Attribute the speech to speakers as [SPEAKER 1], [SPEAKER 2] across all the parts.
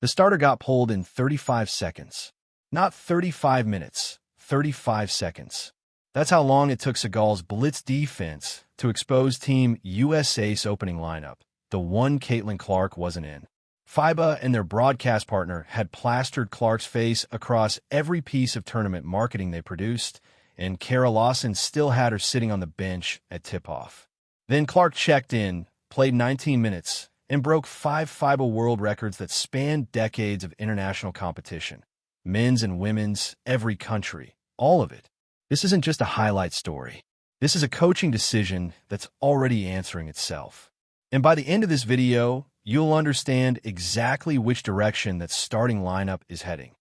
[SPEAKER 1] The starter got pulled in 35 seconds. Not 35 minutes, 35 seconds. That's how long it took Senegal's blitz defense to expose Team USA's opening lineup, the one Caitlin Clark wasn't in. FIBA and their broadcast partner had plastered Clark's face across every piece of tournament marketing they produced, and Lawson still had her sitting on the bench at tip-off. Then Clark checked in, played 19 minutes, and broke 5 FIBA world records that spanned decades of international competition. Men's and women's, every country, all of it. This isn't just a highlight story. This is a coaching decision that's already answering itself. And by the end of this video, you'll understand exactly which direction that starting lineup is heading,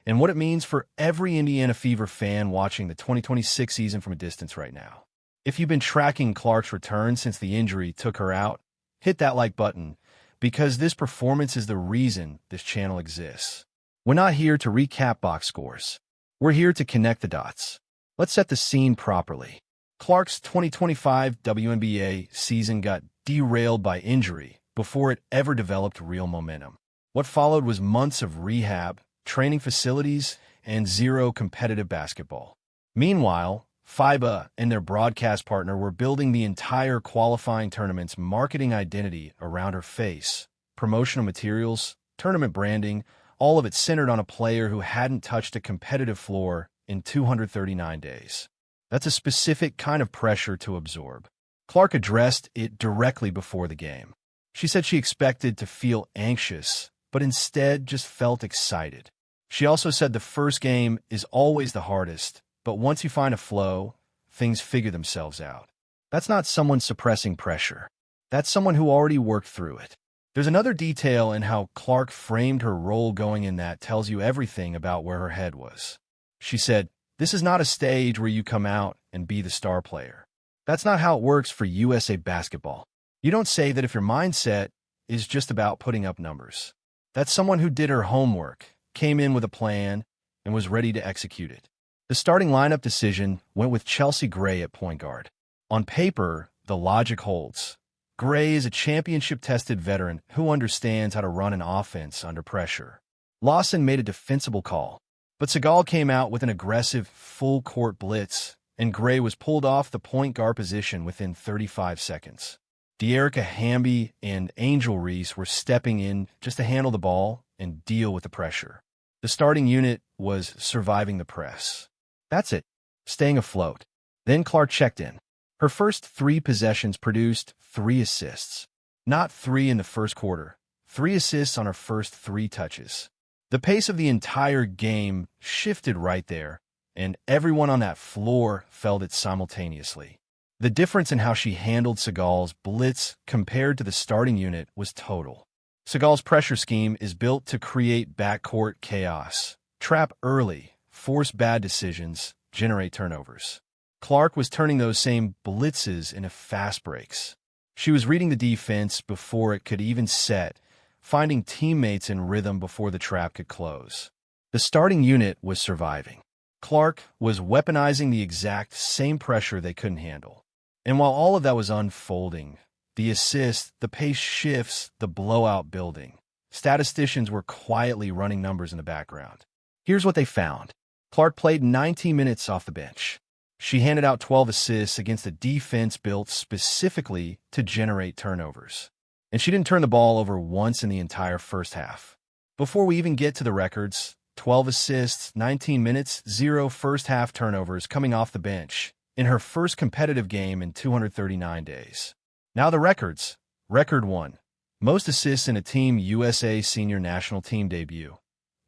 [SPEAKER 1] and what it means for every Indiana Fever fan watching the 2026 season from a distance right now. If you've been tracking Clark's return since the injury took her out, hit that like button, because this performance is the reason this channel exists. We're not here to recap box scores. We're here to connect the dots. Let's set the scene properly. Clark's 2025 WNBA season got derailed by injury before it ever developed real momentum. What followed was months of rehab, training facilities, and zero competitive basketball. Meanwhile, FIBA and their broadcast partner were building the entire qualifying tournament's marketing identity around her face, promotional materials, tournament branding, all of it centered on a player who hadn't touched a competitive floor in 239 days. That's a specific kind of pressure to absorb. Clark addressed it directly before the game. She said she expected to feel anxious, but instead just felt excited. She also said the first game is always the hardest, but once you find a flow, things figure themselves out. That's not someone suppressing pressure. That's someone who already worked through it. There's another detail in how Clark framed her role going in that tells you everything about where her head was. She said, "This is not a stage where you come out and be the star player. That's not how it works for USA basketball. You don't say that if your mindset is just about putting up numbers." That's someone who did her homework, came in with a plan, and was ready to execute it. The starting lineup decision went with Chelsea Gray at point guard. On paper, the logic holds. Gray is a championship-tested veteran who understands how to run an offense under pressure. Lawson made a defensible call, but Senegal came out with an aggressive, full-court blitz, and Gray was pulled off the point guard position within 35 seconds. De'Erica Hamby and Angel Reese were stepping in just to handle the ball and deal with the pressure. The starting unit was surviving the press. That's it, staying afloat. Then Clark checked in. Her first 3 possessions produced 3 assists. Not 3 in the first quarter, 3 assists on her first 3 touches. The pace of the entire game shifted right there, and everyone on that floor felt it simultaneously. The difference in how she handled Senegal's blitz compared to the starting unit was total. Senegal's pressure scheme is built to create backcourt chaos, trap early, force bad decisions, generate turnovers. Clark was turning those same blitzes into fast breaks. She was reading the defense before it could even set, finding teammates in rhythm before the trap could close. The starting unit was surviving. Clark was weaponizing the exact same pressure they couldn't handle. And while all of that was unfolding, the assist, the pace shifts, the blowout building, statisticians were quietly running numbers in the background. Here's what they found. Clark played 19 minutes off the bench. She handed out 12 assists against a defense built specifically to generate turnovers. And she didn't turn the ball over once in the entire first half. Before we even get to the records, 12 assists, 19 minutes, 0 first-half turnovers coming off the bench in her first competitive game in 239 days. Now the records. Record 1. Most assists in a Team USA senior national team debut.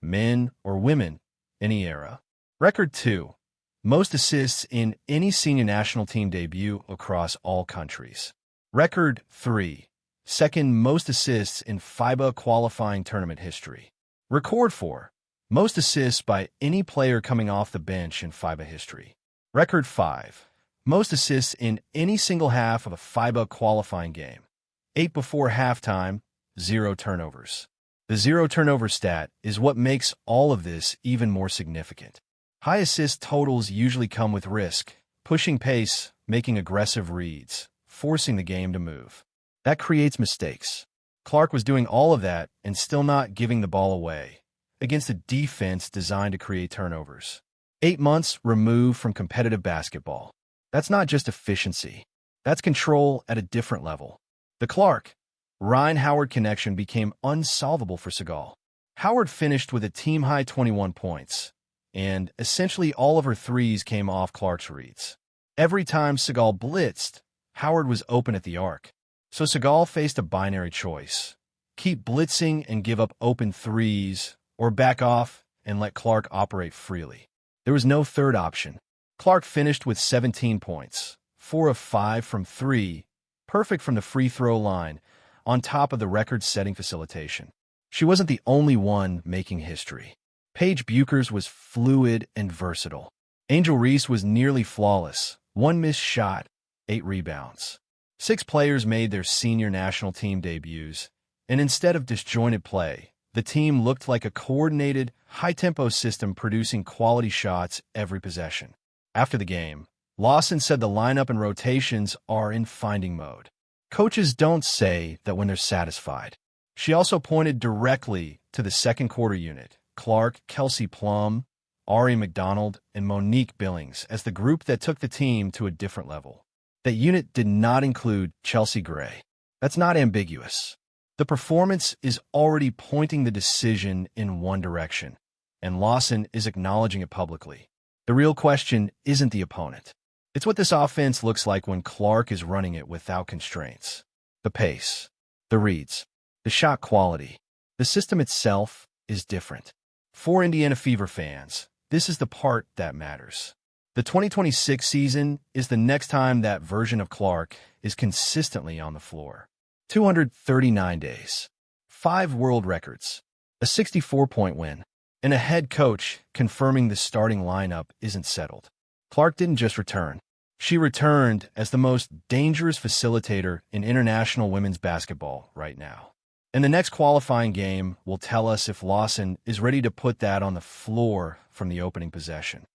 [SPEAKER 1] Men or women, any era. Record 2. Most assists in any senior national team debut across all countries. Record 3. Second most assists in FIBA qualifying tournament history. Record 4. Most assists by any player coming off the bench in FIBA history. Record 5. Most assists in any single half of a FIBA qualifying game. 8 before halftime, 0 turnovers. The 0 turnover stat is what makes all of this even more significant. High assist totals usually come with risk, pushing pace, making aggressive reads, forcing the game to move. That creates mistakes. Clark was doing all of that and still not giving the ball away against a defense designed to create turnovers. 8 months removed from competitive basketball. That's not just efficiency. That's control at a different level. The Clark-Ryan-Howard connection became unsolvable for Senegal. Howard finished with a team-high 21 points, and essentially all of her threes came off Clark's reads. Every time Senegal blitzed, Howard was open at the arc. So Senegal faced a binary choice: keep blitzing and give up open threes, or back off and let Clark operate freely. There was no third option. Clark finished with 17 points, 4 of 5 from 3, perfect from the free throw line, on top of the record-setting facilitation. She wasn't the only one making history. Paige Buchers was fluid and versatile. Angel Reese was nearly flawless: 1 missed shot, 8 rebounds. 6 players made their senior national team debuts, and instead of disjointed play, the team looked like a coordinated, high-tempo system producing quality shots every possession. After the game, Lawson said the lineup and rotations are in finding mode. Coaches don't say that when they're satisfied. She also pointed directly to the second quarter unit: Clark, Kelsey Plum, Ari McDonald, and Monique Billings as the group that took the team to a different level. That unit did not include Chelsea Gray. That's not ambiguous. The performance is already pointing the decision in one direction, and Lawson is acknowledging it publicly. The real question isn't the opponent. It's what this offense looks like when Clark is running it without constraints. The pace, the reads, the shot quality. The system itself is different. For Indiana Fever fans, this is the part that matters. The 2026 season is the next time that version of Clark is consistently on the floor. 239 days, 5 world records, a 64-point win, and a head coach confirming the starting lineup isn't settled. Clark didn't just return. She returned as the most dangerous facilitator in international women's basketball right now. And the next qualifying game will tell us if Lawson is ready to put that on the floor from the opening possession.